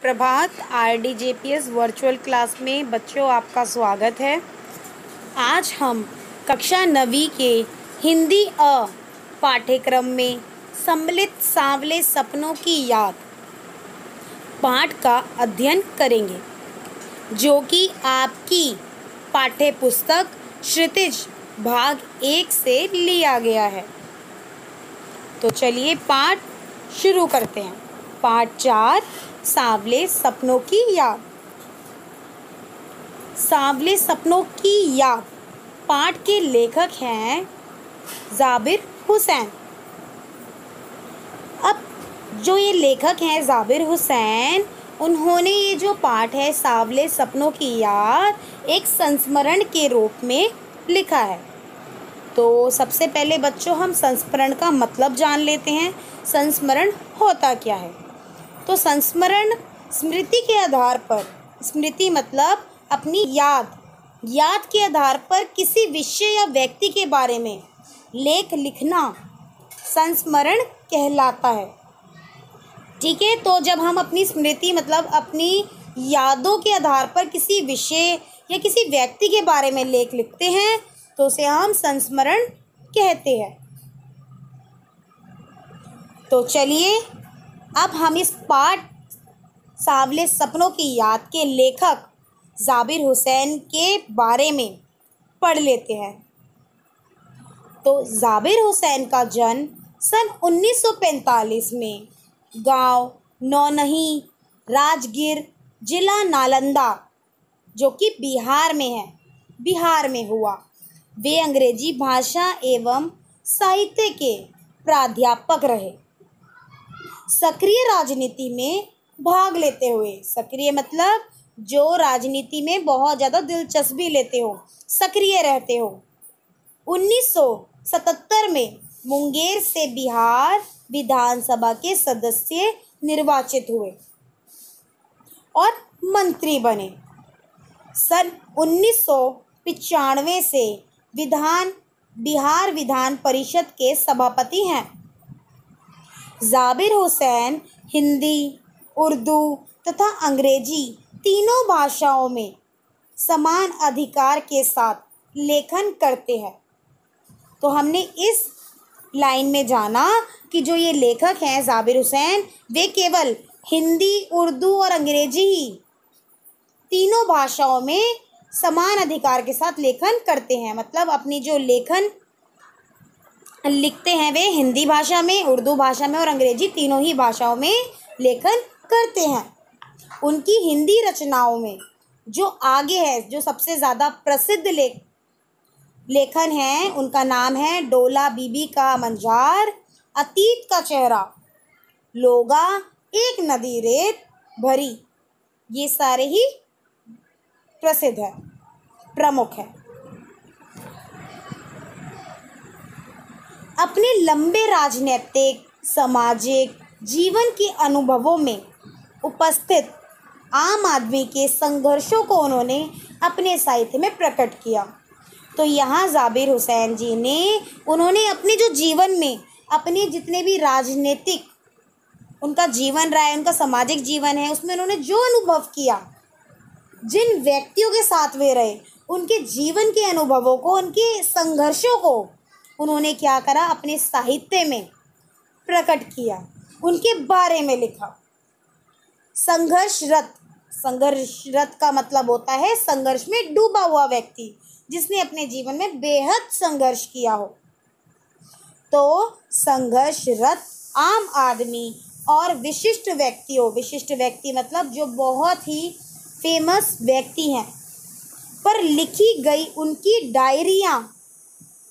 प्रभात आरडीजेपीएस virtual class में बच्चों आपका स्वागत है। आज हम कक्षा 9वीं के हिंदी पाठ्यक्रम में सम्मिलित सांवले सपनों की याद पाठ का अध्ययन करेंगे, जो कि आपकी पाठ्य पुस्तक क्षितिज भाग 1 से लिया गया है। तो चलिए पाठ शुरू करते हैं। पाठ 4, सांवले सपनों की याद। सांवले सपनों की याद पाठ के लेखक हैं जाबिर हुसैन। अब जो ये लेखक हैं जाबिर हुसैन, उन्होंने ये जो पाठ है सांवले सपनों की याद एक संस्मरण के रूप में लिखा है। तो सबसे पहले बच्चों हम संस्मरण का मतलब जान लेते हैं। संस्मरण होता क्या है? तो संस्मरण स्मृति के आधार पर, स्मृति मतलब अपनी याद के आधार पर किसी विषय या व्यक्ति के बारे में लेख लिखना संस्मरण कहलाता है। ठीक है, तो जब हम अपनी स्मृति मतलब अपनी यादों के आधार पर किसी विषय या किसी व्यक्ति के बारे में लेख लिखते हैं तो उसे हम संस्मरण कहते हैं। तो चलिए अब हम इस पाठ सांवले सपनों की याद के लेखक जाबिर हुसैन के बारे में पढ़ लेते हैं। तो जाबिर हुसैन का जन्म सन 1945 में गांव नौनही, राजगीर, जिला नालंदा, जो कि बिहार में है, बिहार में हुआ। वे अंग्रेजी भाषा एवं साहित्य के प्राध्यापक रहे। सक्रिय राजनीति में भाग लेते हुए, सक्रिय मतलब जो राजनीति में बहुत ज़्यादा दिलचस्पी लेते हो, सक्रिय रहते हो। 1977 में मुंगेर से बिहार विधानसभा के सदस्य निर्वाचित हुए और मंत्री बने। सन 1995 से बिहार विधान परिषद के सभापति हैं। जाबिर हुसैन हिंदी, उर्दू तथा अंग्रेजी तीनों भाषाओं में समान अधिकार के साथ लेखन करते हैं। तो हमने इस लाइन में जाना कि जो ये लेखक हैं जाबिर हुसैन, वे केवल हिंदी, उर्दू और अंग्रेजी ही तीनों भाषाओं में समान अधिकार के साथ लेखन करते हैं। मतलब अपनी जो लेखन लिखते हैं वे हिंदी भाषा में, उर्दू भाषा में और अंग्रेजी तीनों ही भाषाओं में लेखन करते हैं। उनकी हिंदी रचनाओं में जो आगे है, जो सबसे ज़्यादा प्रसिद्ध लेखन है, उनका नाम है डोला बीबी का मंजार, अतीत का चेहरा, लोगा, एक नदी रेत भरी। ये सारे ही प्रसिद्ध है, प्रमुख है। अपने लंबे राजनीतिक, सामाजिक जीवन के अनुभवों में उपस्थित आम आदमी के संघर्षों को उन्होंने अपने साहित्य में प्रकट किया। तो यहाँ जाबिर हुसैन जी ने, उन्होंने अपने जो जीवन में अपने जितने भी राजनीतिक उनका जीवन रहा है, उनका सामाजिक जीवन है, उसमें उन्होंने जो अनुभव किया, जिन व्यक्तियों के साथ वे रहे, उनके जीवन के अनुभवों को, उनके संघर्षों को उन्होंने क्या करा, अपने साहित्य में प्रकट किया, उनके बारे में लिखा। संघर्षरत का मतलब होता है संघर्ष में डूबा हुआ व्यक्ति, जिसने अपने जीवन में बेहद संघर्ष किया हो। तो संघर्षरत आम आदमी और विशिष्ट व्यक्तियों, विशिष्ट व्यक्ति मतलब जो बहुत ही फेमस व्यक्ति हैं, पर लिखी गई उनकी डायरियाँ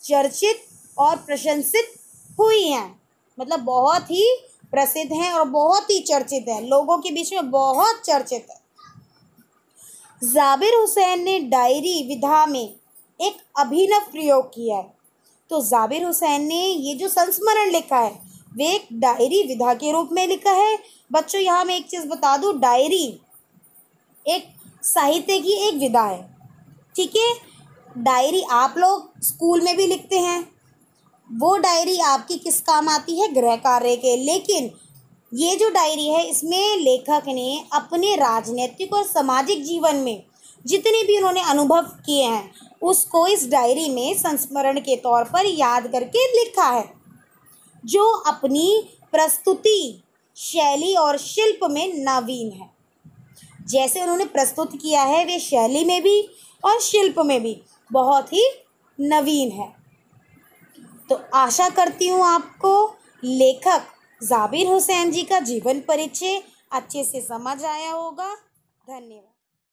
चर्चित और प्रशंसित हुई हैं। मतलब बहुत ही प्रसिद्ध हैं और बहुत ही चर्चित हैं, लोगों के बीच में बहुत चर्चित है। जाबिर हुसैन ने डायरी विधा में एक अभिनव प्रयोग किया है। तो जाबिर हुसैन ने ये जो संस्मरण लिखा है वे एक डायरी विधा के रूप में लिखा है। बच्चों यहाँ मैं एक चीज़ बता दूँ, डायरी एक साहित्य की एक विधा है। ठीक है, डायरी आप लोग स्कूल में भी लिखते हैं, वो डायरी आपकी किस काम आती है, गृह कार्य के। लेकिन ये जो डायरी है इसमें लेखक ने अपने राजनीतिक और सामाजिक जीवन में जितने भी उन्होंने अनुभव किए हैं उसको इस डायरी में संस्मरण के तौर पर याद करके लिखा है, जो अपनी प्रस्तुति शैली और शिल्प में नवीन है। जैसे उन्होंने प्रस्तुत किया है वे शैली में भी और शिल्प में भी बहुत ही नवीन है। तो आशा करती हूँ आपको लेखक ज़ाबिर हुसैन जी का जीवन परिचय अच्छे से समझ आया होगा। धन्यवाद।